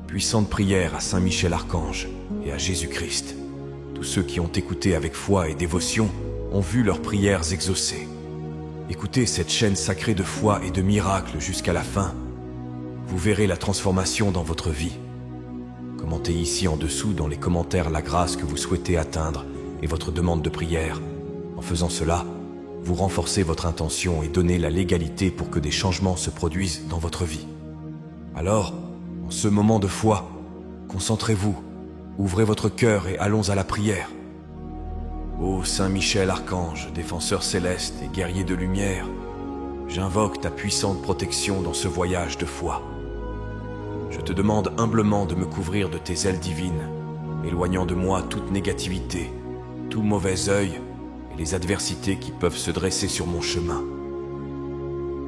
Puissante prière à Saint Michel Archange et à Jésus-Christ. Tous ceux qui ont écouté avec foi et dévotion ont vu leurs prières exaucées. Écoutez cette chaîne sacrée de foi et de miracles jusqu'à la fin. Vous verrez la transformation dans votre vie. Commentez ici en dessous dans les commentaires la grâce que vous souhaitez atteindre et votre demande de prière. En faisant cela, vous renforcez votre intention et donnez la légalité pour que des changements se produisent dans votre vie. Alors, en ce moment de foi, concentrez-vous, ouvrez votre cœur et allons à la prière. Ô Saint Michel Archange, défenseur céleste et guerrier de lumière, j'invoque ta puissante protection dans ce voyage de foi. Je te demande humblement de me couvrir de tes ailes divines, éloignant de moi toute négativité, tout mauvais œil et les adversités qui peuvent se dresser sur mon chemin.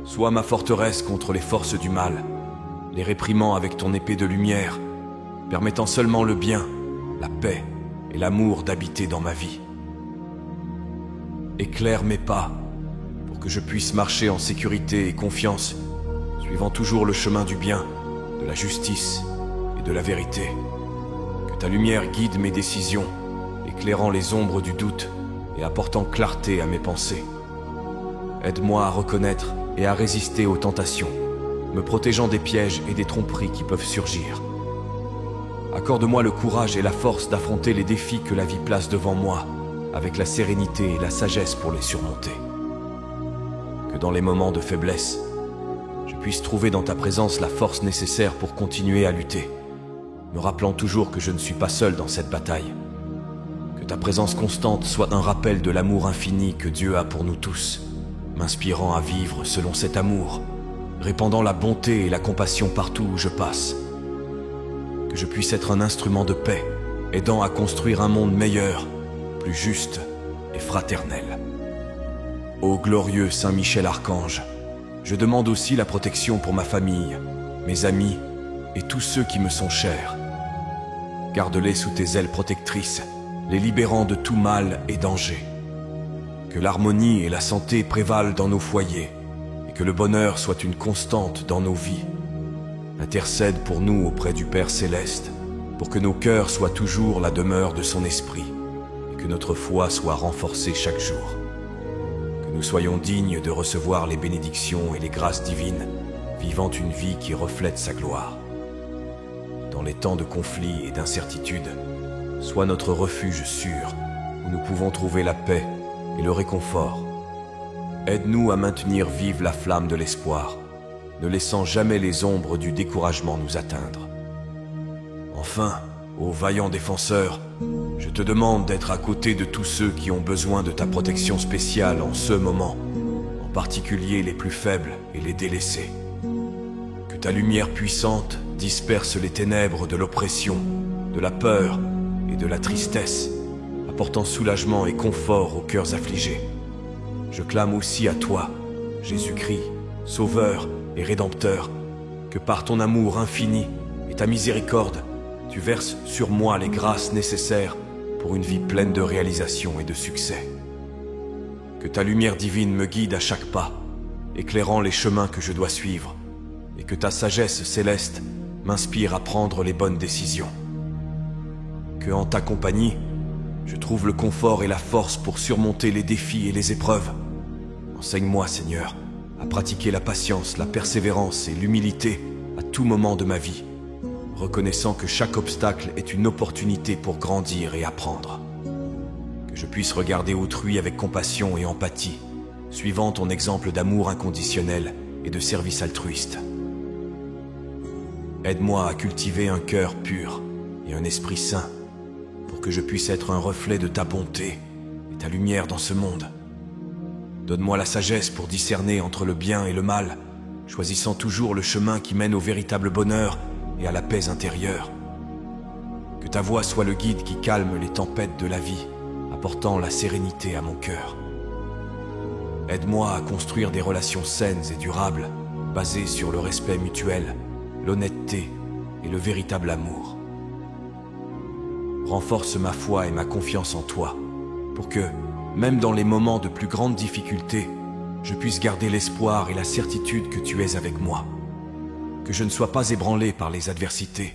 Sois ma forteresse contre les forces du mal, les réprimant avec ton épée de lumière, permettant seulement le bien, la paix et l'amour d'habiter dans ma vie. Éclaire mes pas, pour que je puisse marcher en sécurité et confiance, suivant toujours le chemin du bien, de la justice et de la vérité. Que ta lumière guide mes décisions, éclairant les ombres du doute et apportant clarté à mes pensées. Aide-moi à reconnaître et à résister aux tentations, me protégeant des pièges et des tromperies qui peuvent surgir. Accorde-moi le courage et la force d'affronter les défis que la vie place devant moi, avec la sérénité et la sagesse pour les surmonter. Que dans les moments de faiblesse, je puisse trouver dans ta présence la force nécessaire pour continuer à lutter, me rappelant toujours que je ne suis pas seul dans cette bataille. Que ta présence constante soit un rappel de l'amour infini que Dieu a pour nous tous, m'inspirant à vivre selon cet amour, répandant la bonté et la compassion partout où je passe. Que je puisse être un instrument de paix, aidant à construire un monde meilleur, plus juste et fraternel. Ô glorieux Saint Michel Archange, je demande aussi la protection pour ma famille, mes amis et tous ceux qui me sont chers. Garde-les sous tes ailes protectrices, les libérant de tout mal et danger. Que l'harmonie et la santé prévalent dans nos foyers et que le bonheur soit une constante dans nos vies. Intercède pour nous auprès du Père Céleste, pour que nos cœurs soient toujours la demeure de son esprit et que notre foi soit renforcée chaque jour. Que nous soyons dignes de recevoir les bénédictions et les grâces divines, vivant une vie qui reflète sa gloire. Dans les temps de conflits et d'incertitudes, sois notre refuge sûr, où nous pouvons trouver la paix et le réconfort. Aide-nous à maintenir vive la flamme de l'espoir, ne laissant jamais les ombres du découragement nous atteindre. Enfin, ô vaillant défenseur, je te demande d'être à côté de tous ceux qui ont besoin de ta protection spéciale en ce moment, en particulier les plus faibles et les délaissés. Que ta lumière puissante disperse les ténèbres de l'oppression, de la peur et de la tristesse, apportant soulagement et confort aux cœurs affligés. Je clame aussi à toi, Jésus-Christ, Sauveur et Rédempteur, que par ton amour infini et ta miséricorde, tu verses sur moi les grâces nécessaires pour une vie pleine de réalisation et de succès. Que ta lumière divine me guide à chaque pas, éclairant les chemins que je dois suivre, et que ta sagesse céleste m'inspire à prendre les bonnes décisions. Que en ta compagnie, je trouve le confort et la force pour surmonter les défis et les épreuves. Enseigne-moi, Seigneur, à pratiquer la patience, la persévérance et l'humilité à tout moment de ma vie, reconnaissant que chaque obstacle est une opportunité pour grandir et apprendre. Que je puisse regarder autrui avec compassion et empathie, suivant ton exemple d'amour inconditionnel et de service altruiste. Aide-moi à cultiver un cœur pur et un esprit saint, pour que je puisse être un reflet de ta bonté et ta lumière dans ce monde. Donne-moi la sagesse pour discerner entre le bien et le mal, choisissant toujours le chemin qui mène au véritable bonheur et à la paix intérieure. Que ta voix soit le guide qui calme les tempêtes de la vie, apportant la sérénité à mon cœur. Aide-moi à construire des relations saines et durables, basées sur le respect mutuel, l'honnêteté et le véritable amour. Renforce ma foi et ma confiance en toi, pour que, même dans les moments de plus grandes difficultés, je puisse garder l'espoir et la certitude que tu es avec moi. Que je ne sois pas ébranlé par les adversités,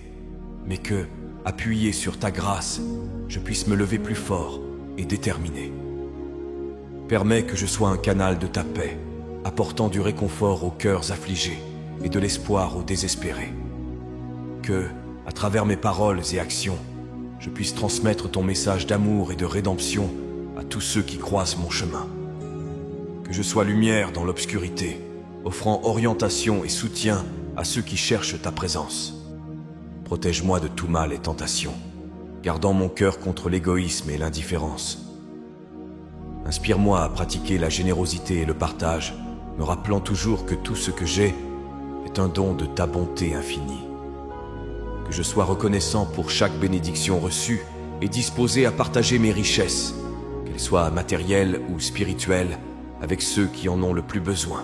mais que, appuyé sur ta grâce, je puisse me lever plus fort et déterminé. Permets que je sois un canal de ta paix, apportant du réconfort aux cœurs affligés et de l'espoir aux désespérés. Que, à travers mes paroles et actions, je puisse transmettre ton message d'amour et de rédemption à tous ceux qui croisent mon chemin. Que je sois lumière dans l'obscurité, offrant orientation et soutien à ceux qui cherchent ta présence. Protège-moi de tout mal et tentation, gardant mon cœur contre l'égoïsme et l'indifférence. Inspire-moi à pratiquer la générosité et le partage, me rappelant toujours que tout ce que j'ai est un don de ta bonté infinie. Que je sois reconnaissant pour chaque bénédiction reçue et disposé à partager mes richesses, qu'elles soient matérielles ou spirituelles, avec ceux qui en ont le plus besoin.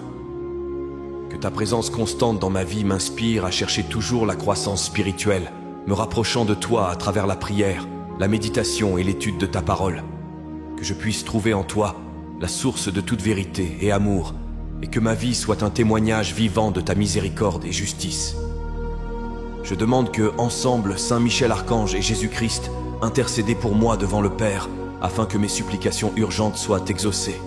Que ta présence constante dans ma vie m'inspire à chercher toujours la croissance spirituelle, me rapprochant de toi à travers la prière, la méditation et l'étude de ta parole. Que je puisse trouver en toi la source de toute vérité et amour, et que ma vie soit un témoignage vivant de ta miséricorde et justice. Je demande que, ensemble, Saint Michel Archange et Jésus-Christ intercédez pour moi devant le Père, afin que mes supplications urgentes soient exaucées.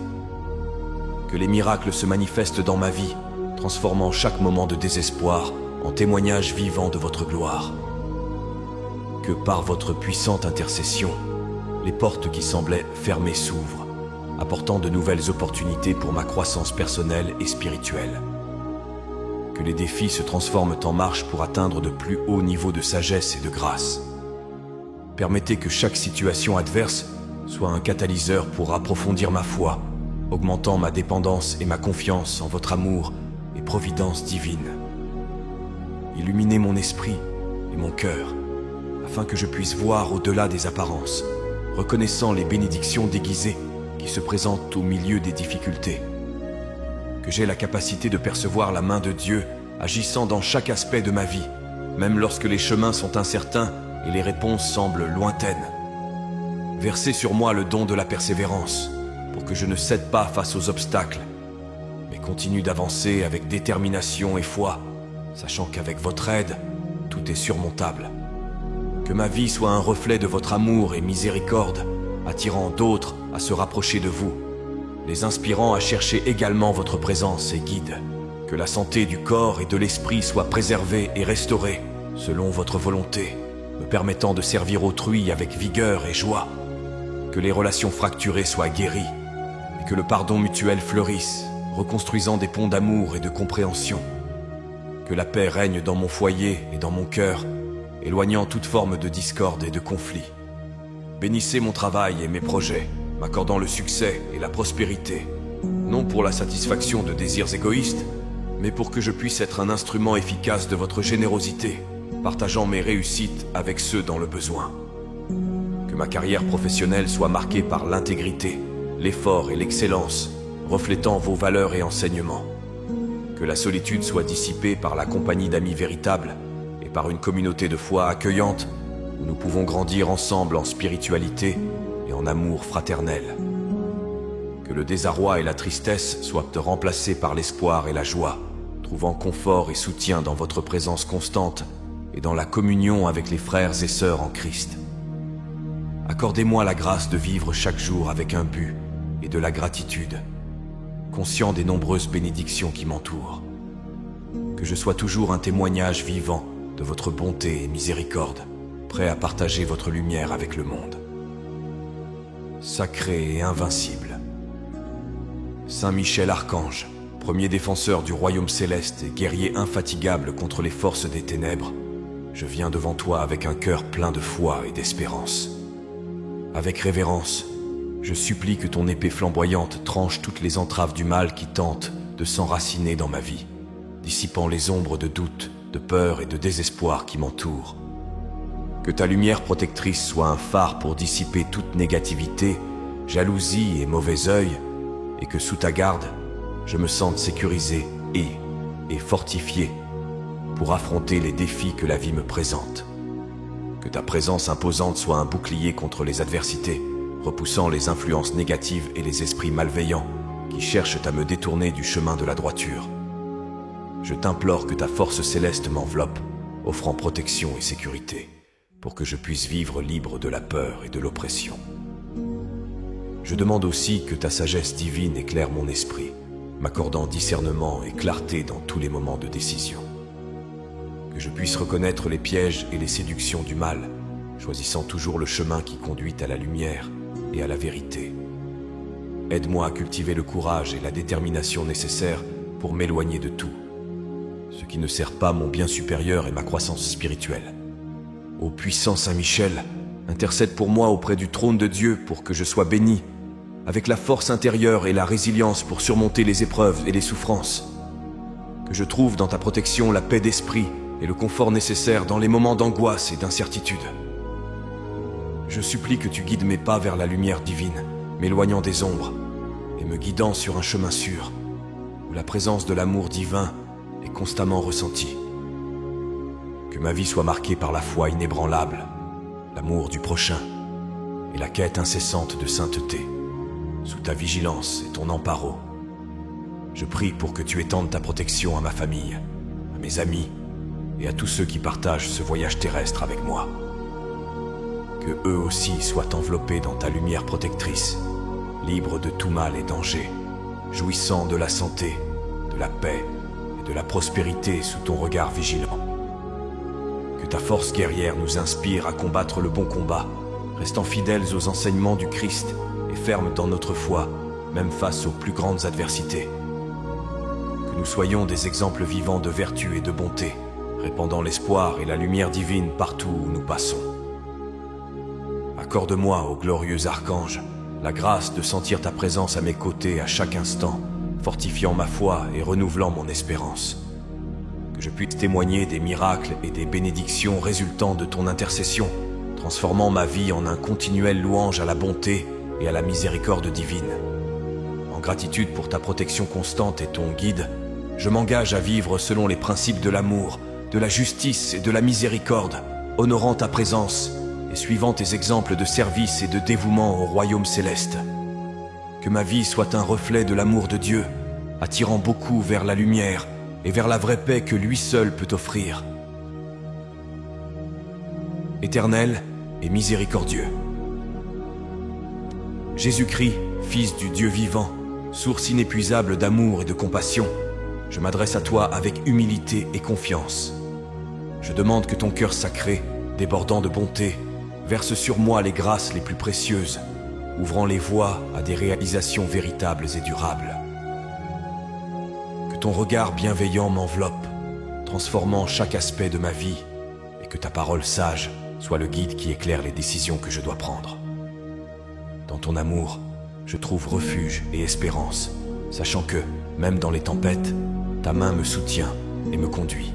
Que les miracles se manifestent dans ma vie, transformant chaque moment de désespoir en témoignage vivant de votre gloire. Que par votre puissante intercession, les portes qui semblaient fermées s'ouvrent, apportant de nouvelles opportunités pour ma croissance personnelle et spirituelle. Que les défis se transforment en marche pour atteindre de plus hauts niveaux de sagesse et de grâce. Permettez que chaque situation adverse soit un catalyseur pour approfondir ma foi, augmentant ma dépendance et ma confiance en votre amour et providence divine. Illuminez mon esprit et mon cœur, afin que je puisse voir au-delà des apparences, reconnaissant les bénédictions déguisées qui se présentent au milieu des difficultés. Que j'ai la capacité de percevoir la main de Dieu agissant dans chaque aspect de ma vie, même lorsque les chemins sont incertains et les réponses semblent lointaines. Versez sur moi le don de la persévérance, pour que je ne cède pas face aux obstacles, mais continue d'avancer avec détermination et foi, sachant qu'avec votre aide, tout est surmontable. Que ma vie soit un reflet de votre amour et miséricorde, attirant d'autres à se rapprocher de vous, les inspirant à chercher également votre présence et guide. Que la santé du corps et de l'esprit soit préservée et restaurée, selon votre volonté, me permettant de servir autrui avec vigueur et joie. Que les relations fracturées soient guéries, et que le pardon mutuel fleurisse, reconstruisant des ponts d'amour et de compréhension. Que la paix règne dans mon foyer et dans mon cœur, éloignant toute forme de discorde et de conflit. Bénissez mon travail et mes projets, m'accordant le succès et la prospérité, non pour la satisfaction de désirs égoïstes, mais pour que je puisse être un instrument efficace de votre générosité, partageant mes réussites avec ceux dans le besoin. Que ma carrière professionnelle soit marquée par l'intégrité, l'effort et l'excellence, reflétant vos valeurs et enseignements. Que la solitude soit dissipée par la compagnie d'amis véritables et par une communauté de foi accueillante où nous pouvons grandir ensemble en spiritualité et en amour fraternel. Que le désarroi et la tristesse soient remplacés par l'espoir et la joie, trouvant confort et soutien dans votre présence constante et dans la communion avec les frères et sœurs en Christ. Accordez-moi la grâce de vivre chaque jour avec un but et de la gratitude, conscient des nombreuses bénédictions qui m'entourent. Que je sois toujours un témoignage vivant de votre bonté et miséricorde, prêt à partager votre lumière avec le monde. Sacré et invincible, Saint Michel Archange, premier défenseur du royaume céleste et guerrier infatigable contre les forces des ténèbres, je viens devant toi avec un cœur plein de foi et d'espérance. Avec révérence, je supplie que ton épée flamboyante tranche toutes les entraves du mal qui tentent de s'enraciner dans ma vie, dissipant les ombres de doute, de peur et de désespoir qui m'entourent. Que ta lumière protectrice soit un phare pour dissiper toute négativité, jalousie et mauvais œil, et que sous ta garde, je me sente sécurisé et fortifié pour affronter les défis que la vie me présente. Que ta présence imposante soit un bouclier contre les adversités, repoussant les influences négatives et les esprits malveillants qui cherchent à me détourner du chemin de la droiture. Je t'implore que ta force céleste m'enveloppe, offrant protection et sécurité. pour que je puisse vivre libre de la peur et de l'oppression. Je demande aussi que ta sagesse divine éclaire mon esprit, m'accordant discernement et clarté dans tous les moments de décision. Que je puisse reconnaître les pièges et les séductions du mal, choisissant toujours le chemin qui conduit à la lumière et à la vérité. Aide-moi à cultiver le courage et la détermination nécessaires pour m'éloigner de tout, ce qui ne sert pas mon bien supérieur et ma croissance spirituelle. Ô puissant Saint Michel, intercède pour moi auprès du trône de Dieu pour que je sois béni, avec la force intérieure et la résilience pour surmonter les épreuves et les souffrances. Que je trouve dans ta protection la paix d'esprit et le confort nécessaire dans les moments d'angoisse et d'incertitude. Je supplie que tu guides mes pas vers la lumière divine, m'éloignant des ombres et me guidant sur un chemin sûr, où la présence de l'amour divin est constamment ressentie. Que ma vie soit marquée par la foi inébranlable, l'amour du prochain et la quête incessante de sainteté, sous ta vigilance et ton emparo. Je prie pour que tu étendes ta protection à ma famille, à mes amis et à tous ceux qui partagent ce voyage terrestre avec moi. Que eux aussi soient enveloppés dans ta lumière protectrice, libres de tout mal et danger, jouissant de la santé, de la paix et de la prospérité sous ton regard vigilant. Que ta force guerrière nous inspire à combattre le bon combat, restant fidèles aux enseignements du Christ et fermes dans notre foi, même face aux plus grandes adversités. Que nous soyons des exemples vivants de vertu et de bonté, répandant l'espoir et la lumière divine partout où nous passons. Accorde-moi, ô glorieux archange, la grâce de sentir ta présence à mes côtés à chaque instant, fortifiant ma foi et renouvelant mon espérance. Que je puisse témoigner des miracles et des bénédictions résultant de ton intercession, transformant ma vie en un continuel louange à la bonté et à la miséricorde divine. En gratitude pour ta protection constante et ton guide, je m'engage à vivre selon les principes de l'amour, de la justice et de la miséricorde, honorant ta présence et suivant tes exemples de service et de dévouement au royaume céleste. Que ma vie soit un reflet de l'amour de Dieu, attirant beaucoup vers la lumière et vers la vraie paix que lui seul peut offrir. Éternel et miséricordieux. Jésus-Christ, Fils du Dieu vivant, source inépuisable d'amour et de compassion, je m'adresse à toi avec humilité et confiance. Je demande que ton cœur sacré, débordant de bonté, verse sur moi les grâces les plus précieuses, ouvrant les voies à des réalisations véritables et durables. Que ton regard bienveillant m'enveloppe, transformant chaque aspect de ma vie, et que ta parole sage soit le guide qui éclaire les décisions que je dois prendre. Dans ton amour, je trouve refuge et espérance, sachant que, même dans les tempêtes, ta main me soutient et me conduit.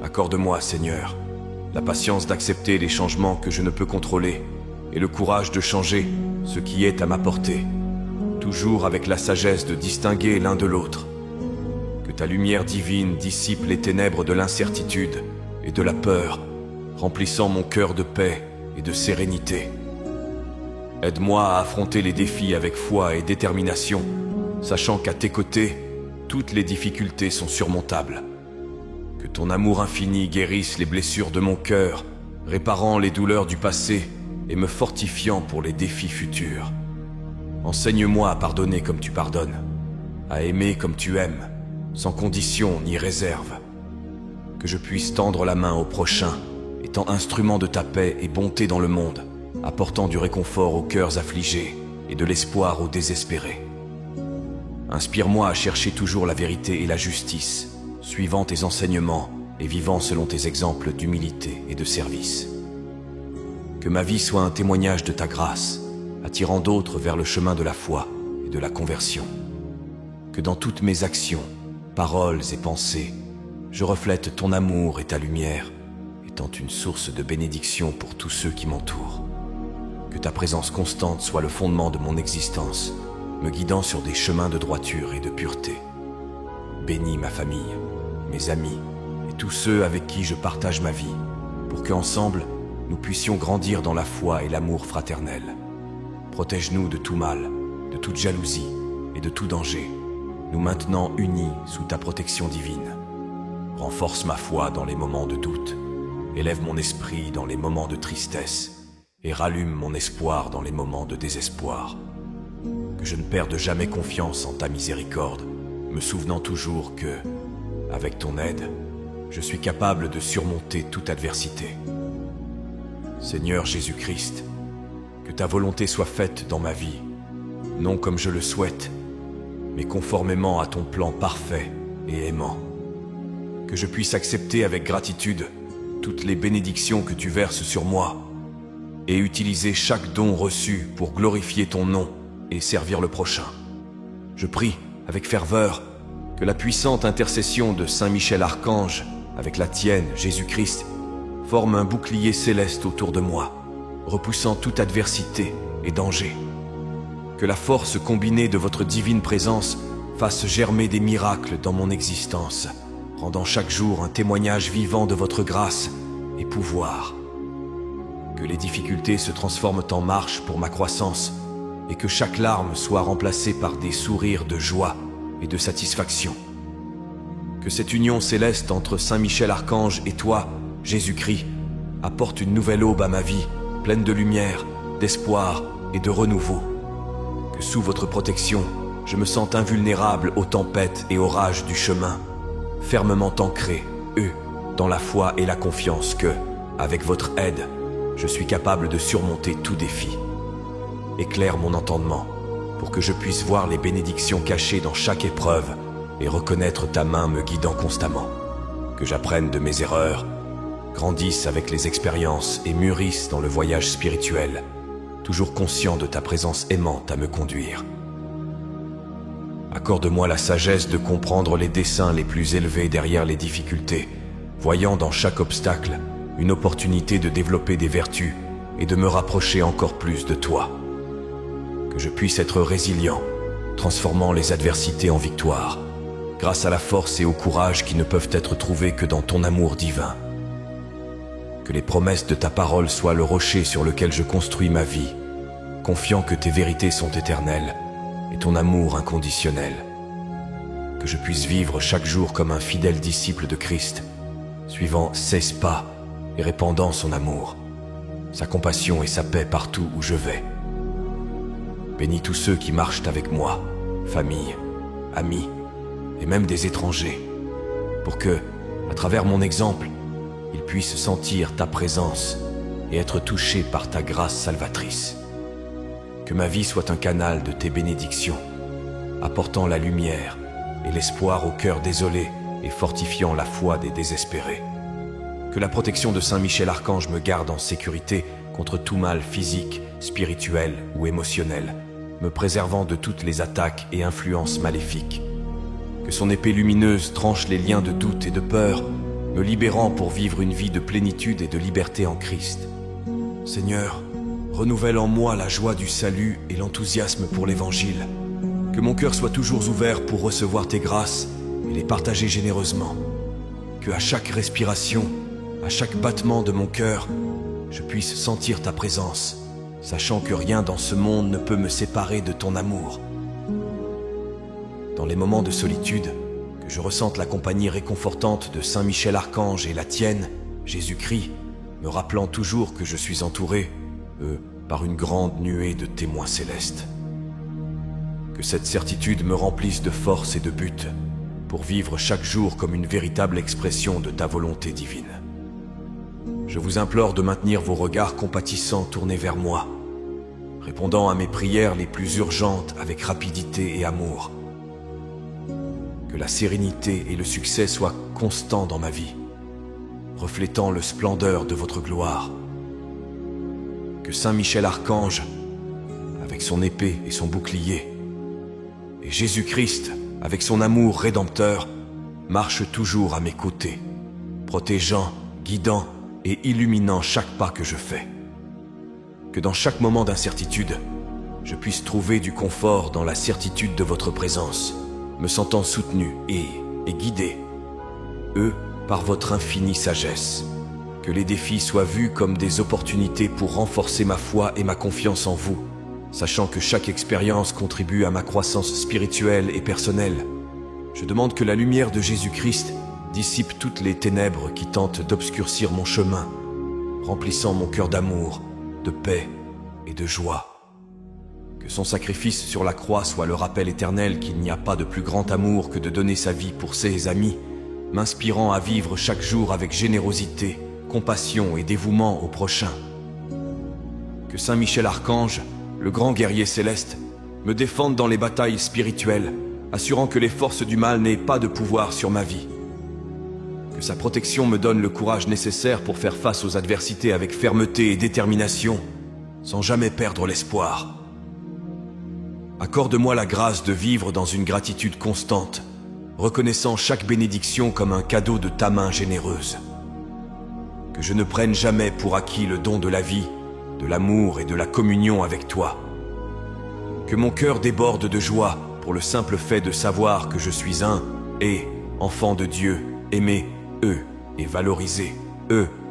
Accorde-moi, Seigneur, la patience d'accepter les changements que je ne peux contrôler et le courage de changer ce qui est à ma portée, toujours avec la sagesse de distinguer l'un de l'autre. Que ta lumière divine dissipe les ténèbres de l'incertitude et de la peur, remplissant mon cœur de paix et de sérénité. Aide-moi à affronter les défis avec foi et détermination, sachant qu'à tes côtés, toutes les difficultés sont surmontables. Que ton amour infini guérisse les blessures de mon cœur, réparant les douleurs du passé et me fortifiant pour les défis futurs. Enseigne-moi à pardonner comme tu pardonnes, à aimer comme tu aimes, sans condition ni réserve. Que je puisse tendre la main au prochain, étant instrument de ta paix et bonté dans le monde, apportant du réconfort aux cœurs affligés et de l'espoir aux désespérés. Inspire-moi à chercher toujours la vérité et la justice, suivant tes enseignements et vivant selon tes exemples d'humilité et de service. Que ma vie soit un témoignage de ta grâce, attirant d'autres vers le chemin de la foi et de la conversion. Que dans toutes mes actions, paroles et pensées, je reflète ton amour et ta lumière, étant une source de bénédiction pour tous ceux qui m'entourent. Que ta présence constante soit le fondement de mon existence, me guidant sur des chemins de droiture et de pureté. Bénis ma famille, mes amis et tous ceux avec qui je partage ma vie, pour qu'ensemble, nous puissions grandir dans la foi et l'amour fraternel. Protège-nous de tout mal, de toute jalousie et de tout danger, nous maintenant unis sous ta protection divine. Renforce ma foi dans les moments de doute élève mon esprit dans les moments de tristesse et rallume mon espoir dans les moments de désespoir. Que je ne perde jamais confiance en ta miséricorde, me souvenant toujours que, avec ton aide, je suis capable de surmonter toute adversité. Seigneur Jésus-Christ, que ta volonté soit faite dans ma vie, non comme je le souhaite, mais conformément à ton plan parfait et aimant. Que je puisse accepter avec gratitude toutes les bénédictions que tu verses sur moi et utiliser chaque don reçu pour glorifier ton nom et servir le prochain. Je prie avec ferveur que la puissante intercession de Saint Michel Archange avec la tienne, Jésus-Christ, forme un bouclier céleste autour de moi, repoussant toute adversité et danger. Que la force combinée de votre divine présence fasse germer des miracles dans mon existence, rendant chaque jour un témoignage vivant de votre grâce et pouvoir. Que les difficultés se transforment en marche pour ma croissance et que chaque larme soit remplacée par des sourires de joie et de satisfaction. Que cette union céleste entre Saint Michel Archange et toi, Jésus-Christ, apporte une nouvelle aube à ma vie, pleine de lumière, d'espoir et de renouveau. Que sous votre protection, je me sente invulnérable aux tempêtes et aux rages du chemin, fermement ancré, dans la foi et la confiance que, avec votre aide, je suis capable de surmonter tout défi. Éclaire mon entendement, pour que je puisse voir les bénédictions cachées dans chaque épreuve et reconnaître ta main me guidant constamment. Que j'apprenne de mes erreurs, grandisse avec les expériences et mûrisse dans le voyage spirituel, toujours conscient de ta présence aimante à me conduire. Accorde-moi la sagesse de comprendre les desseins les plus élevés derrière les difficultés, voyant dans chaque obstacle une opportunité de développer des vertus et de me rapprocher encore plus de toi. Que je puisse être résilient, transformant les adversités en victoires, grâce à la force et au courage qui ne peuvent être trouvés que dans ton amour divin. Que les promesses de ta parole soient le rocher sur lequel je construis ma vie, confiant que tes vérités sont éternelles et ton amour inconditionnel. Que je puisse vivre chaque jour comme un fidèle disciple de Christ, suivant ses pas et répandant son amour, sa compassion et sa paix partout où je vais. Bénis tous ceux qui marchent avec moi, famille, amis et même des étrangers, pour que, à travers mon exemple, ils puissent sentir ta présence et être touchés par ta grâce salvatrice. Que ma vie soit un canal de tes bénédictions, apportant la lumière et l'espoir aux cœurs désolés et fortifiant la foi des désespérés. Que la protection de Saint Michel Archange me garde en sécurité contre tout mal physique, spirituel ou émotionnel, me préservant de toutes les attaques et influences maléfiques. Que son épée lumineuse tranche les liens de doute et de peur, me libérant pour vivre une vie de plénitude et de liberté en Christ. Seigneur, renouvelle en moi la joie du salut et l'enthousiasme pour l'Évangile. Que mon cœur soit toujours ouvert pour recevoir tes grâces et les partager généreusement. Que à chaque respiration, à chaque battement de mon cœur, je puisse sentir ta présence, sachant que rien dans ce monde ne peut me séparer de ton amour. Dans les moments de solitude, que je ressente la compagnie réconfortante de Saint Michel Archange et la tienne, Jésus-Christ, me rappelant toujours que je suis entouré, par une grande nuée de témoins célestes. Que cette certitude me remplisse de force et de but, pour vivre chaque jour comme une véritable expression de ta volonté divine. Je vous implore de maintenir vos regards compatissants tournés vers moi, répondant à mes prières les plus urgentes avec rapidité et amour. Que la sérénité et le succès soient constants dans ma vie, reflétant le splendeur de votre gloire. Que Saint Michel Archange, avec son épée et son bouclier, et Jésus-Christ, avec son amour rédempteur, marche toujours à mes côtés, protégeant, guidant et illuminant chaque pas que je fais. Que dans chaque moment d'incertitude, je puisse trouver du confort dans la certitude de votre présence, me sentant soutenu et guidé, par votre infinie sagesse. Que les défis soient vus comme des opportunités pour renforcer ma foi et ma confiance en vous, sachant que chaque expérience contribue à ma croissance spirituelle et personnelle. Je demande que la lumière de Jésus-Christ dissipe toutes les ténèbres qui tentent d'obscurcir mon chemin, remplissant mon cœur d'amour, de paix et de joie. Que son sacrifice sur la croix soit le rappel éternel qu'il n'y a pas de plus grand amour que de donner sa vie pour ses amis, m'inspirant à vivre chaque jour avec générosité, compassion et dévouement au prochain. Que Saint Michel Archange, le grand guerrier céleste, me défende dans les batailles spirituelles, assurant que les forces du mal n'aient pas de pouvoir sur ma vie. Que sa protection me donne le courage nécessaire pour faire face aux adversités avec fermeté et détermination, sans jamais perdre l'espoir. Accorde-moi la grâce de vivre dans une gratitude constante, reconnaissant chaque bénédiction comme un cadeau de ta main généreuse. Que je ne prenne jamais pour acquis le don de la vie, de l'amour et de la communion avec toi. Que mon cœur déborde de joie pour le simple fait de savoir que je suis un et enfant de Dieu, aimé, et valorisé,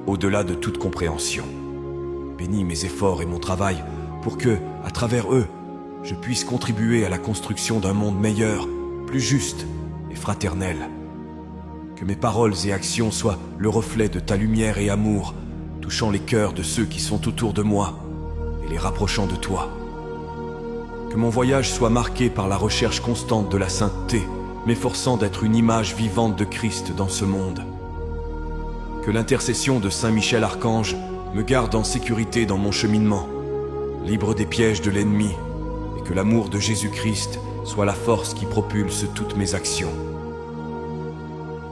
au-delà de toute compréhension. Bénis mes efforts et mon travail pour que, à travers eux, je puisse contribuer à la construction d'un monde meilleur, plus juste et fraternel. Que mes paroles et actions soient le reflet de ta lumière et amour, touchant les cœurs de ceux qui sont autour de moi et les rapprochant de toi. Que mon voyage soit marqué par la recherche constante de la sainteté, m'efforçant d'être une image vivante de Christ dans ce monde. Que l'intercession de Saint Michel Archange me garde en sécurité dans mon cheminement, libre des pièges de l'ennemi, et que l'amour de Jésus-Christ soit la force qui propulse toutes mes actions.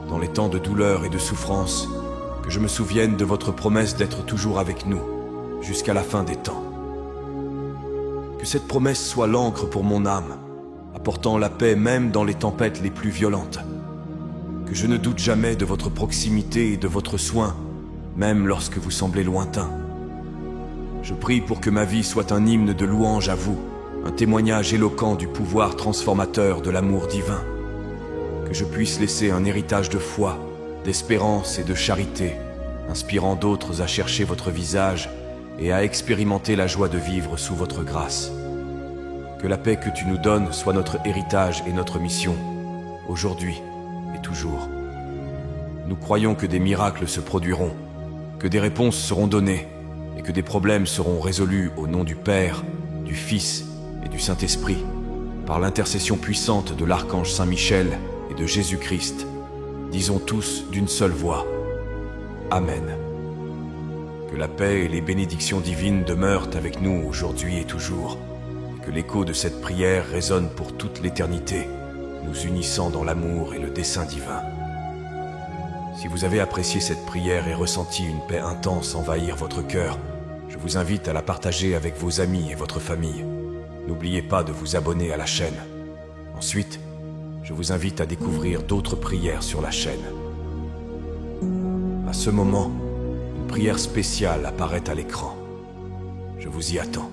Dans les temps de douleur et de souffrance, que je me souvienne de votre promesse d'être toujours avec nous, jusqu'à la fin des temps. Que cette promesse soit l'encre pour mon âme, apportant la paix même dans les tempêtes les plus violentes. Que je ne doute jamais de votre proximité et de votre soin, même lorsque vous semblez lointain. Je prie pour que ma vie soit un hymne de louange à vous, un témoignage éloquent du pouvoir transformateur de l'amour divin. Que je puisse laisser un héritage de foi, d'espérance et de charité, inspirant d'autres à chercher votre visage et à expérimenter la joie de vivre sous votre grâce. Que la paix que tu nous donnes soit notre héritage et notre mission, aujourd'hui et toujours. Nous croyons que des miracles se produiront, que des réponses seront données et que des problèmes seront résolus au nom du Père, du Fils et du Saint-Esprit, par l'intercession puissante de l'archange Saint Michel et de Jésus-Christ. Disons tous d'une seule voix. Amen. Que la paix et les bénédictions divines demeurent avec nous aujourd'hui et toujours, et que l'écho de cette prière résonne pour toute l'éternité, nous unissant dans l'amour et le dessein divin. Si vous avez apprécié cette prière et ressenti une paix intense envahir votre cœur, je vous invite à la partager avec vos amis et votre famille. N'oubliez pas de vous abonner à la chaîne. Ensuite, je vous invite à découvrir d'autres prières sur la chaîne. À ce moment, une prière spéciale apparaît à l'écran. Je vous y attends.